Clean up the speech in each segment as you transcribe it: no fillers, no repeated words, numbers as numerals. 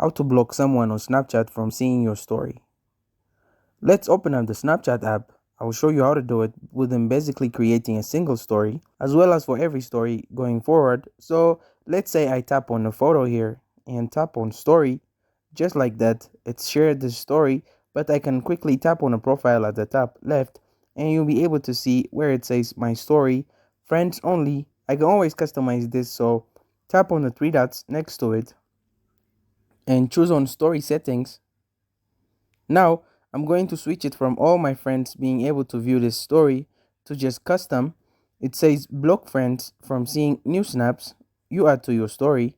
how to block someone on Snapchat from seeing your story. Let's open up the Snapchat app. I will show you how to do it within basically creating a single story as well as for every story going forward. So let's say I tap on the photo here and tap on story. Just like that, it's shared the story, but I can quickly tap on a profile at the top left and you'll be able to see where it says my story, friends only. I can always customize this, so tap on the three dots next to it and choose on story settings. Now I'm going to switch it from all my friends being able to view this story to just custom. It says block friends from seeing new snaps you add to your story.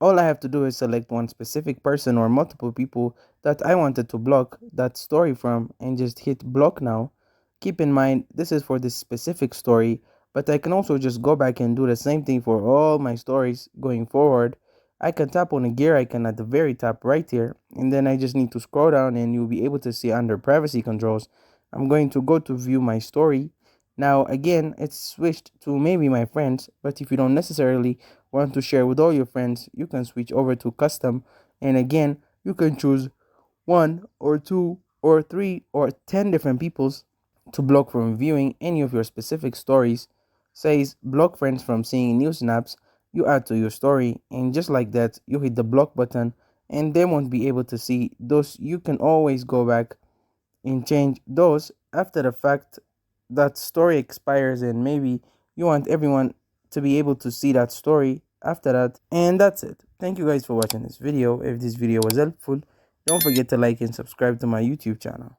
All I have to do is select one specific person or multiple people that I wanted to block that story from and just hit block now. Keep in mind, this is for this specific story, but I can also just go back and do the same thing for all my stories going forward. I can tap on the gear icon at the very top right here, and then I just need to scroll down and you'll be able to see under privacy controls. I'm going to go to view my story. Now again, it's switched to maybe my friends, but if you don't necessarily want to share with all your friends, you can switch over to custom, and again, you can choose one or two or three or 10 different peoples to block from viewing any of your specific stories. Says block friends from seeing new snaps you add to your story, and just like that, you hit the block button and they won't be able to see those. You can always go back and change those after the fact that story expires, and maybe you want everyone to be able to see that story after that. And that's it. Thank you guys for watching this video. If this video was helpful, don't forget to like and subscribe to my YouTube channel.